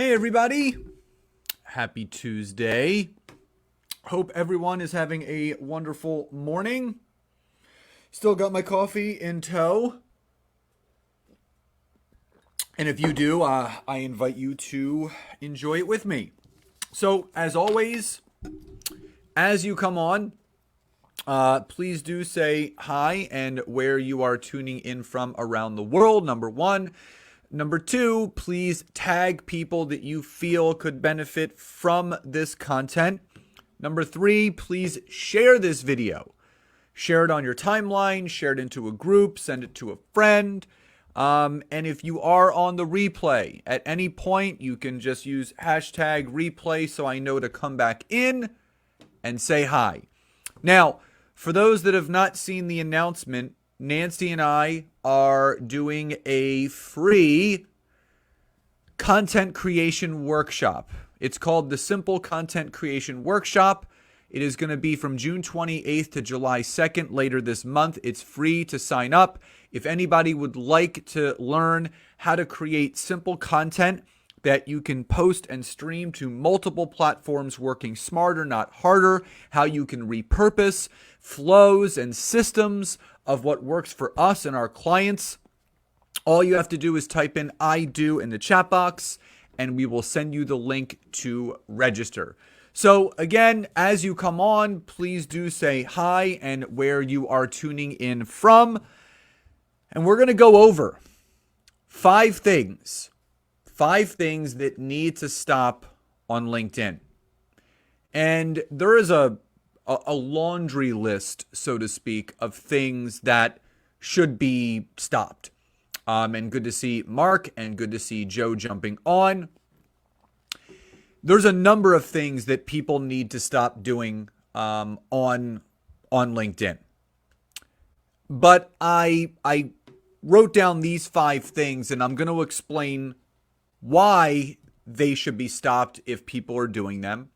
Hey everybody, happy Tuesday. Hope everyone is having a wonderful morning. Still got my coffee in tow. And if you do, I invite you to enjoy it with me. So, as always, as you come on, please do say hi and where you are tuning in from around the world, number one. Number two, please tag people that you feel could benefit from this content. Number three, please share this video. Share it on your timeline, share it into a group, send it to a friend. And if you are on the replay, at any point, you can just use hashtag replay so I know to come back in and say hi. Now, for those that have not seen the announcement, Nancy and I are doing a free content creation workshop. It's called the Simple Content Creation Workshop. It is going to be from June 28th to July 2nd later this month. It's free to sign up. If anybody would like to learn how to create simple content that you can post and stream to multiple platforms, working smarter, not harder, how you can repurpose flows and systems of what works for us and our clients, all you have to do is type in "I do" in the chat box, and we will send you the link to register. So again, as you come on, please do say hi and where you are tuning in from. And we're going to go over five things that need to stop on LinkedIn. And there is a laundry list, so to speak, of things that should be stopped. And good to see Mark and good to see Joe jumping on. There's a number of things that people need to stop doing on LinkedIn. But I wrote down these five things, and I'm going to explain why they should be stopped if people are doing them,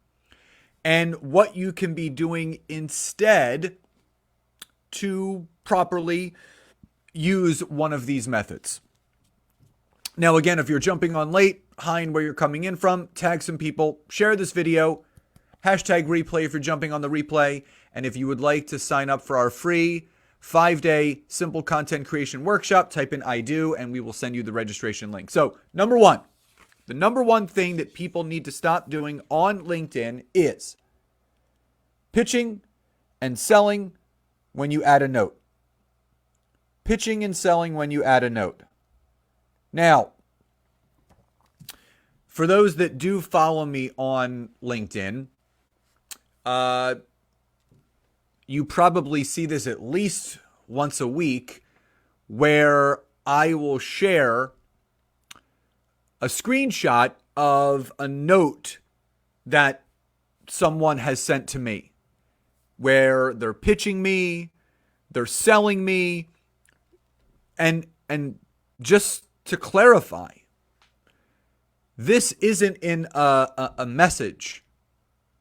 and what you can be doing instead to properly use one of these methods. Now, again, if you're jumping on late, hi and where you're coming in from, tag some people, share this video, hashtag replay if you're jumping on the replay, and if you would like to sign up for our free 5-day simple content creation workshop, type in "I do" and we will send you the registration link. So, number one, the number one thing that people need to stop doing on LinkedIn is pitching and selling when you add a note. Pitching and selling when you add a note. Now, for those that do follow me on LinkedIn, you probably see this at least once a week where I will share a screenshot of a note that someone has sent to me where they're pitching me, they're selling me, and just to clarify, this isn't in a message.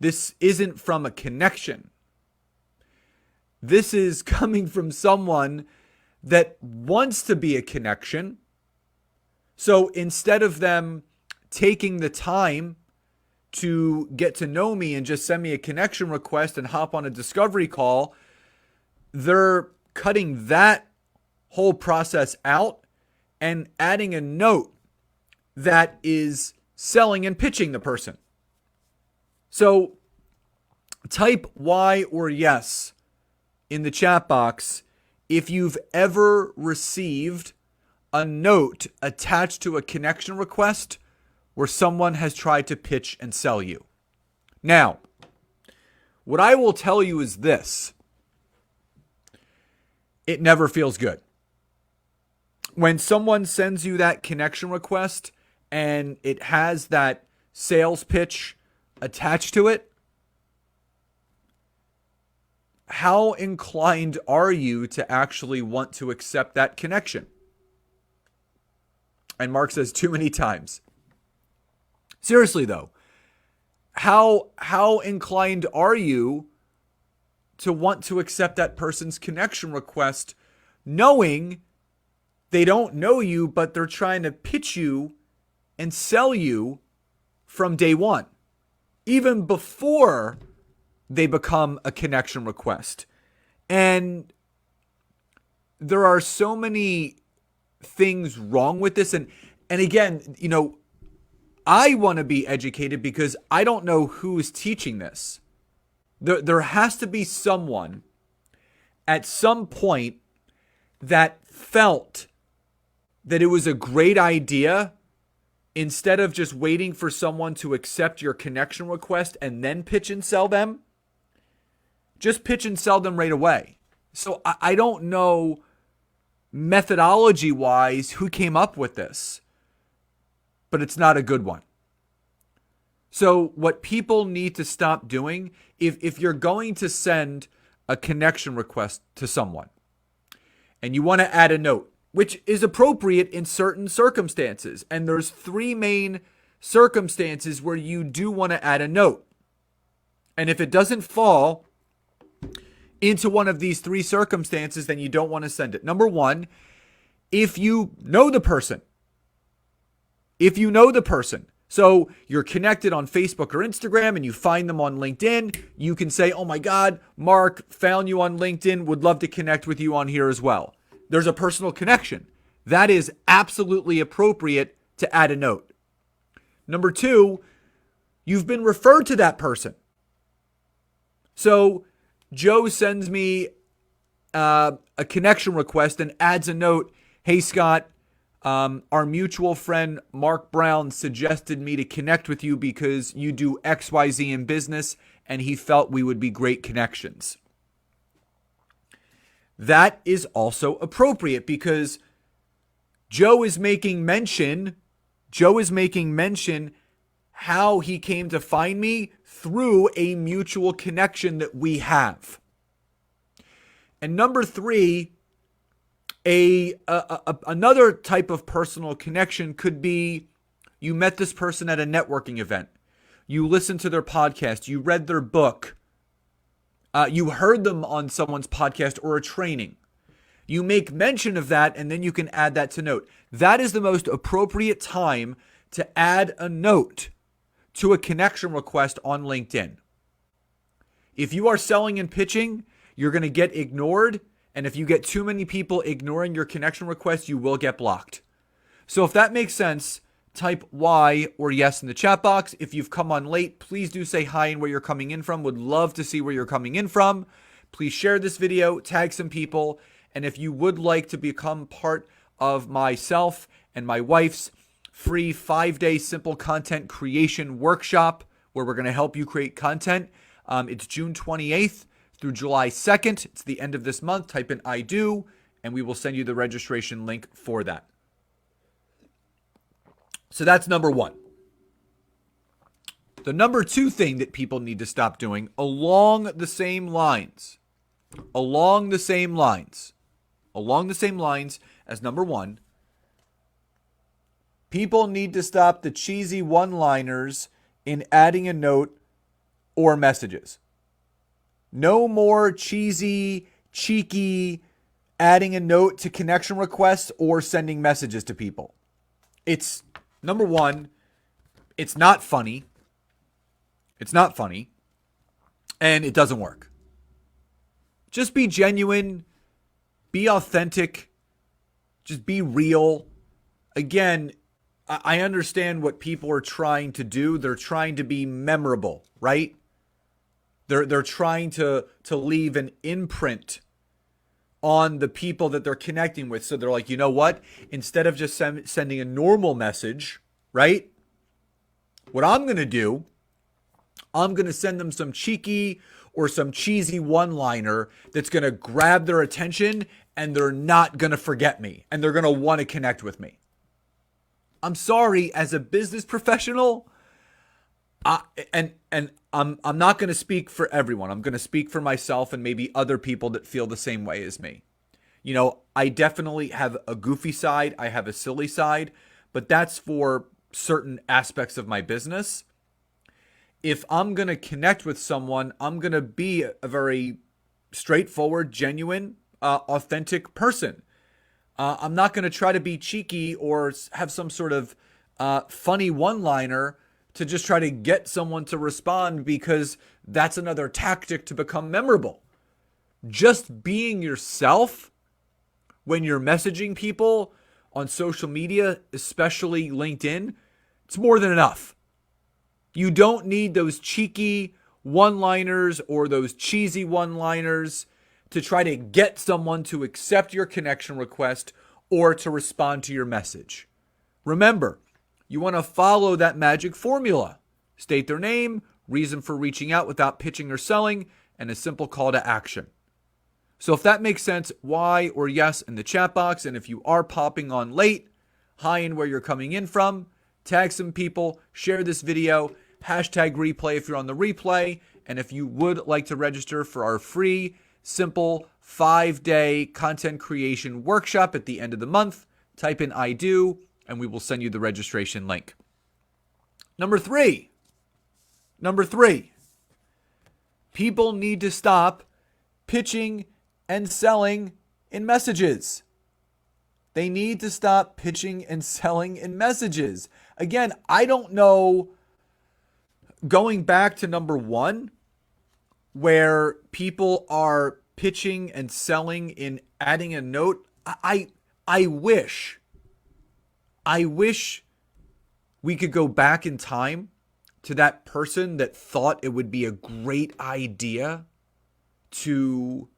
This isn't from a connection. This is coming from someone that wants to be a connection. So instead of them taking the time to get to know me and just send me a connection request and hop on a discovery call, they're cutting that whole process out and adding a note that is selling and pitching the person. So type Y or yes in the chat box if you've ever received a note attached to a connection request where someone has tried to pitch and sell you. Now, what I will tell you is this: it never feels good. When someone sends you that connection request and it has that sales pitch attached to it, how inclined are you to actually want to accept that connection? And Mark says too many times. Seriously though, how inclined are you to want to accept that person's connection request knowing they don't know you, but they're trying to pitch you and sell you from day one, even before they become a connection request. And there are so many things wrong with this. And again, I want to be educated because I don't know who is teaching this. There has to be someone at some point that felt that it was a great idea, instead of just waiting for someone to accept your connection request and then pitch and sell them, just pitch and sell them right away. So I don't know methodology-wise who came up with this, but it's not a good one. So what people need to stop doing, if you're going to send a connection request to someone and you want to add a note, which is appropriate in certain circumstances, and there's 3 main circumstances where you do want to add a note. And if it doesn't fall into one of these 3 circumstances, then you don't want to send it. Number 1, if you know the person. So you're connected on Facebook or Instagram and you find them on LinkedIn, you can say, oh my God, Mark, found you on LinkedIn, would love to connect with you on here as well. There's a personal connection. That is absolutely appropriate to add a note. Number 2, you've been referred to that person. So Joe sends me a connection request and adds a note. Hey, Scott, our mutual friend Mark Brown suggested me to connect with you because you do XYZ in business, and he felt we would be great connections. That is also appropriate because Joe is making mention how he came to find me through a mutual connection that we have. And number 3, another type of personal connection could be you met this person at a networking event. You listened to their podcast. You read their book. You heard them on someone's podcast or a training. You make mention of that, and then you can add that to note. That is the most appropriate time to add a note to a connection request on LinkedIn. If you are selling and pitching, you're going to get ignored. And if you get too many people ignoring your connection request, you will get blocked. So if that makes sense, type Y or yes in the chat box. If you've come on late, please do say hi and where you're coming in from. Would love to see where you're coming in from. Please share this video, tag some people. And if you would like to become part of myself and my wife's free 5-day simple content creation workshop, where we're going to help you create content, it's June 28th through July 2nd. It's the end of this month. Type in I do, and we will send you the registration link for that. So that's number 1. The number 2 thing that people need to stop doing along the same lines as number 1, people need to stop the cheesy one-liners in adding a note or messages. No more cheesy, cheeky adding a note to connection requests or sending messages to people. It's, number 1, it's not funny. And it doesn't work. Just be genuine, be authentic, just be real. Again, I understand what people are trying to do. They're trying to be memorable, right? They're trying to leave an imprint on the people that they're connecting with. So they're like, you know what? Instead of just sending a normal message, right? What I'm going to do, I'm going to send them some cheeky or some cheesy one-liner that's going to grab their attention, and they're not going to forget me, and they're going to want to connect with me. I'm sorry, as a business professional, and I'm not going to speak for everyone. I'm going to speak for myself and maybe other people that feel the same way as me. You know, I definitely have a goofy side. I have a silly side, but that's for certain aspects of my business. If I'm going to connect with someone, I'm going to be a very straightforward, genuine, authentic person. I'm not going to try to be cheeky or have some sort of funny one-liner to just try to get someone to respond because that's another tactic to become memorable. Just being yourself when you're messaging people on social media, especially LinkedIn, it's more than enough. You don't need those cheeky one-liners or those cheesy one-liners to try to get someone to accept your connection request or to respond to your message. Remember, you want to follow that magic formula. State their name, reason for reaching out without pitching or selling, and a simple call to action. So if that makes sense, Y or yes in the chat box. And if you are popping on late, hi and where you're coming in from, tag some people, share this video, hashtag replay if you're on the replay. And if you would like to register for our free, simple 5-day content creation workshop at the end of the month, type in I do, and we will send you the registration link. Number three, people need to stop pitching and selling in messages. They need to stop pitching and selling in messages. Again, I don't know, going back to number one, where people are pitching and selling in adding a note. I wish we could go back in time to that person that thought it would be a great idea to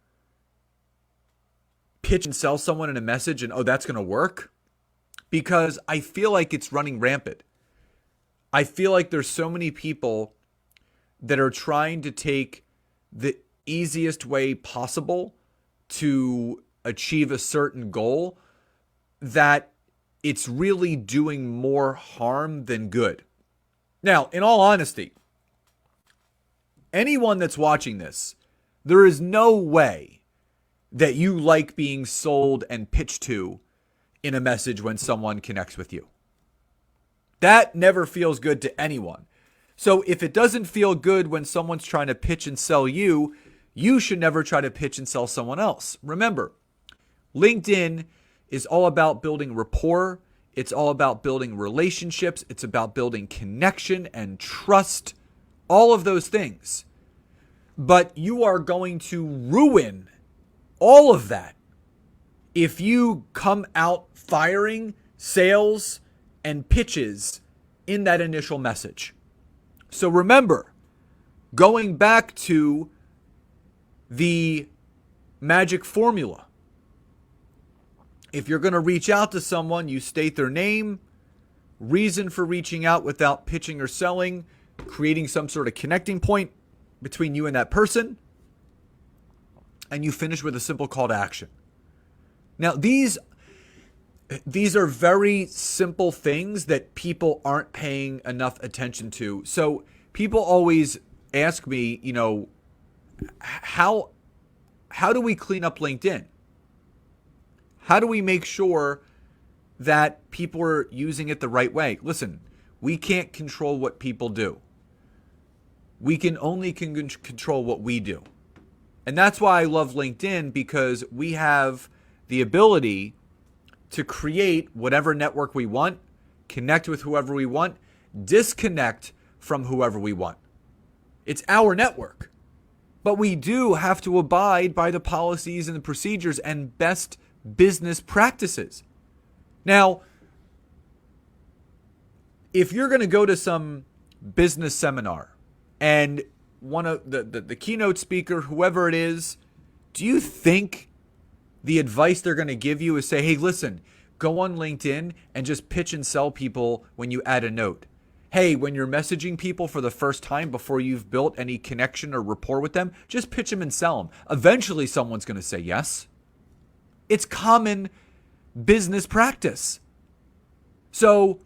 pitch and sell someone in a message and, oh, that's going to work. Because I feel like it's running rampant. I feel like there's so many people that are trying to take the easiest way possible to achieve a certain goal that it's really doing more harm than good. Now, in all honesty, anyone that's watching this, there is no way that you like being sold and pitched to in a message when someone connects with you. That never feels good to anyone. So if it doesn't feel good when someone's trying to pitch and sell you, you should never try to pitch and sell someone else. Remember, LinkedIn is all about building rapport. It's all about building relationships. It's about building connection and trust, all of those things. But you are going to ruin all of that if you come out firing sales and pitches in that initial message. So remember, going back to the magic formula, if you're going to reach out to someone, you state their name, reason for reaching out without pitching or selling, creating some sort of connecting point between you and that person, and you finish with a simple call to action. Now, these are very simple things that people aren't paying enough attention to. So people always ask me, how do we clean up LinkedIn? How do we make sure that people are using it the right way? Listen, we can't control what people do. We can only control what we do. And that's why I love LinkedIn, because we have the ability to create whatever network we want, connect with whoever we want, disconnect from whoever we want. It's our network. But we do have to abide by the policies and the procedures and best business practices. Now, if you're going to go to some business seminar and one of the keynote speaker, whoever it is, do you think the advice they're going to give you is say, hey, listen, go on LinkedIn and just pitch and sell people when you add a note? Hey, when you're messaging people for the first time before you've built any connection or rapport with them, just pitch them and sell them. Eventually, someone's going to say yes. It's common business practice. So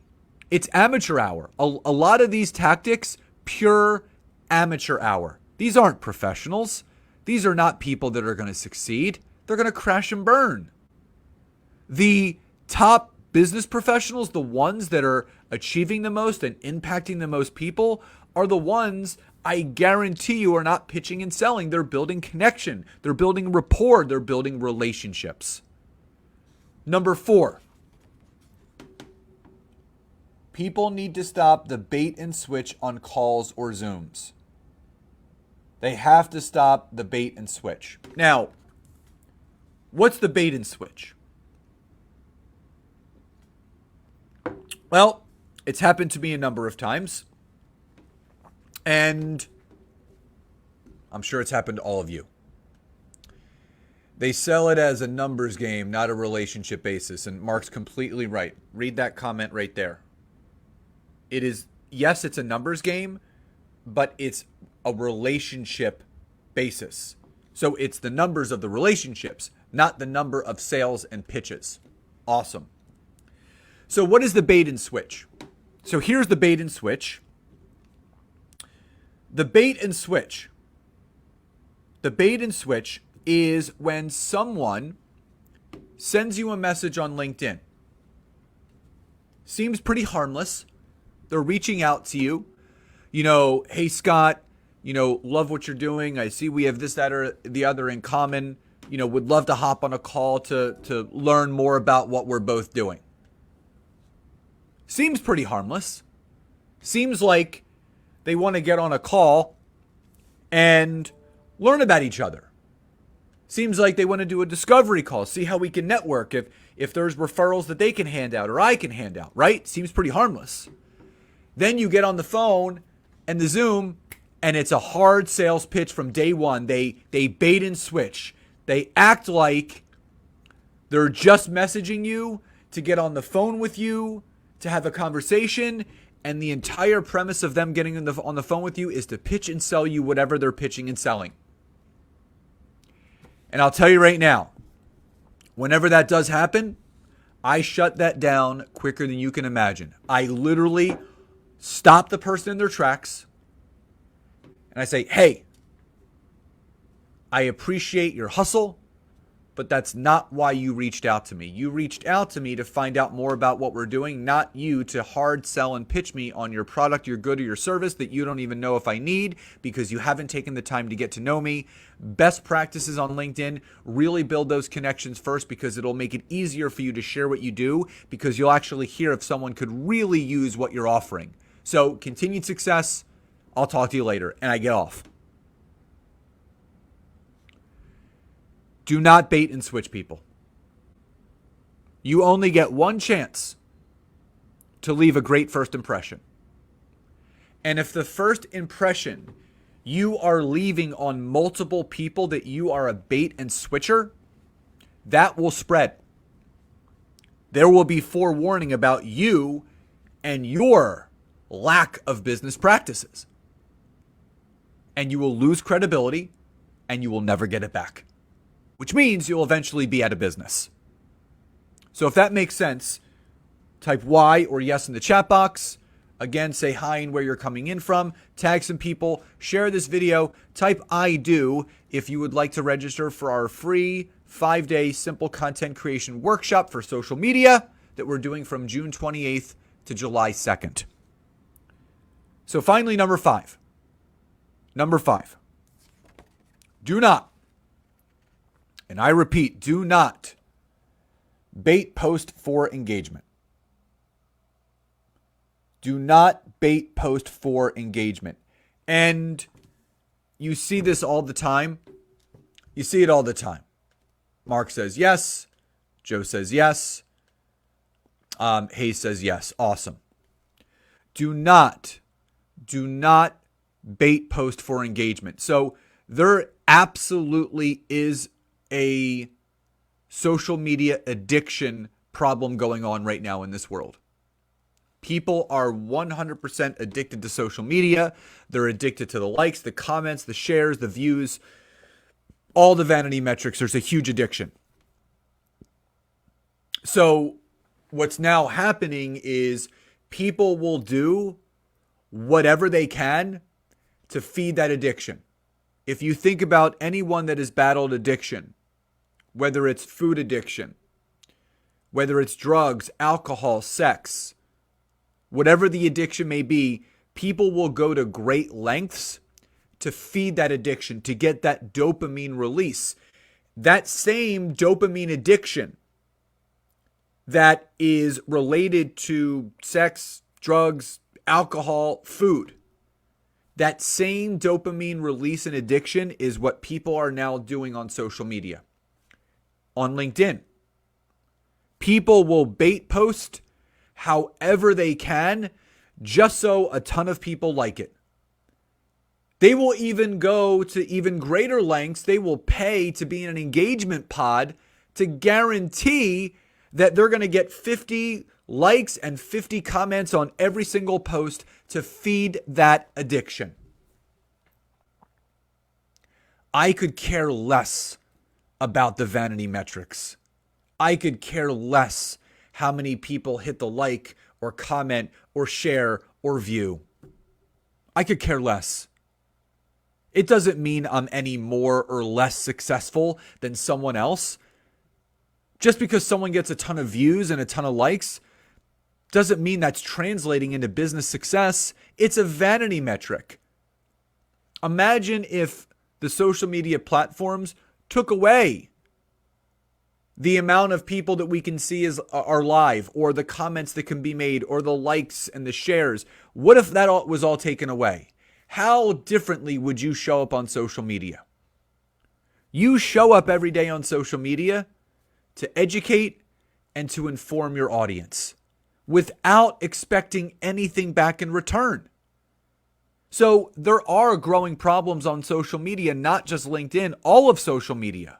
it's amateur hour. A lot of these tactics, pure amateur hour. These aren't professionals. These are not people that are going to succeed. They're going to crash and burn. The top business professionals, the ones that are achieving the most and impacting the most people, are the ones I guarantee you are not pitching and selling. They're building connection. They're building rapport. They're building relationships. Number 4. People need to stop the bait and switch on calls or Zooms. They have to stop the bait and switch. Now, what's the bait and switch? Well, it's happened to me a number of times. And I'm sure it's happened to all of you. They sell it as a numbers game, not a relationship basis. And Mark's completely right. Read that comment right there. It is, yes, it's a numbers game, but it's a relationship basis. So it's the numbers of the relationships, not the number of sales and pitches. Awesome. So what is the bait and switch? So here's the bait and switch. The bait and switch. The bait and switch is when someone sends you a message on LinkedIn. Seems pretty harmless. They're reaching out to you. You know, hey, Scott, love what you're doing. I see we have this, that, or the other in common. Would love to hop on a call to learn more about what we're both doing. Seems pretty harmless. Seems like they want to get on a call and learn about each other. Seems like they want to do a discovery call, see how we can network, if there's referrals that they can hand out or I can hand out, right? Seems pretty harmless. Then you get on the phone and the Zoom, and it's a hard sales pitch from day one. They bait and switch. They act like they're just messaging you to get on the phone with you, to have a conversation, and the entire premise of them getting on the phone with you is to pitch and sell you whatever they're pitching and selling. And I'll tell you right now, whenever that does happen, I shut that down quicker than you can imagine. I literally stop the person in their tracks and I say, hey, I appreciate your hustle, but that's not why you reached out to me. You reached out to me to find out more about what we're doing, not you to hard sell and pitch me on your product, your good, or your service that you don't even know if I need because you haven't taken the time to get to know me. Best practices on LinkedIn, really build those connections first because it'll make it easier for you to share what you do because you'll actually hear if someone could really use what you're offering. So continued success. I'll talk to you later. And I get off. Do not bait and switch people. You only get one chance to leave a great first impression. And if the first impression you are leaving on multiple people that you are a bait and switcher, that will spread. There will be forewarning about you and your lack of business practices. And you will lose credibility and you will never get it back. Which means you'll eventually be out of business. So if that makes sense, type Y or yes in the chat box. Again, say hi and where you're coming in from. Tag some people. Share this video. Type I do if you would like to register for our free 5-day simple content creation workshop for social media that we're doing from June 28th to July 2nd. So finally, number 5. Number 5. Do not, and I repeat, do not bait post for engagement. Do not bait post for engagement. And you see this all the time. You see it all the time. Mark says yes. Joe says yes. Hayes says yes. Awesome. Do not bait post for engagement. So there absolutely is a social media addiction problem going on right now in this world. People are 100% addicted to social media. They're addicted to the likes, the comments, the shares, the views, all the vanity metrics. There's a huge addiction. So what's now happening is people will do whatever they can to feed that addiction. If you think about anyone that has battled addiction, whether it's food addiction, whether it's drugs, alcohol, sex, whatever the addiction may be, people will go to great lengths to feed that addiction, to get that dopamine release. That same dopamine addiction that is related to sex, drugs, alcohol, food. That same dopamine release and addiction is what people are now doing on social media. On LinkedIn, people will bait post however they can just so a ton of people like it. They will even go to even greater lengths. They will pay to be in an engagement pod to guarantee that they're going to get 50 likes and 50 comments on every single post to feed that addiction. I could care less about the vanity metrics. I could care less how many people hit the like or comment or share or view. I could care less. It doesn't mean I'm any more or less successful than someone else. Just because someone gets a ton of views and a ton of likes doesn't mean that's translating into business success. It's a vanity metric. Imagine if the social media platforms took away the amount of people that we can see are live, or the comments that can be made, or the likes and the shares. What if that was all taken away? How differently would you show up on social media? You show up every day on social media to educate and to inform your audience without expecting anything back in return. So there are growing problems on social media, not just LinkedIn, all of social media.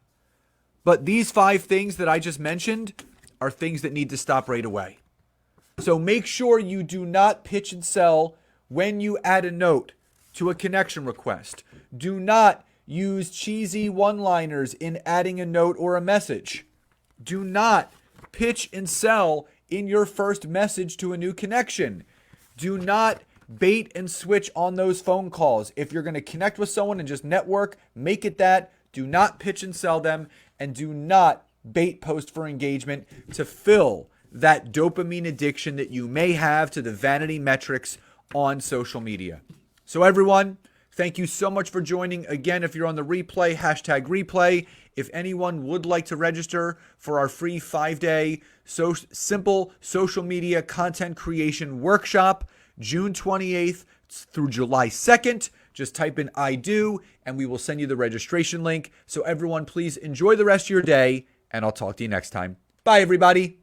But these 5 things that I just mentioned are things that need to stop right away. So make sure you do not pitch and sell when you add a note to a connection request. Do not use cheesy one-liners in adding a note or a message. Do not pitch and sell in your first message to a new connection. Do not bait and switch on those phone calls. If you're going to connect with someone and just network, make it that. Do not pitch and sell them, and do not bait post for engagement to fill that dopamine addiction that you may have to the vanity metrics on social media. So everyone, thank you so much for joining. Again, if you're on the replay, #replay. If anyone would like to register for our free 5-day simple social media content creation workshop, June 28th through July 2nd, just type in I do, and we will send you the registration link. So everyone, please enjoy the rest of your day, and I'll talk to you next time. Bye, everybody.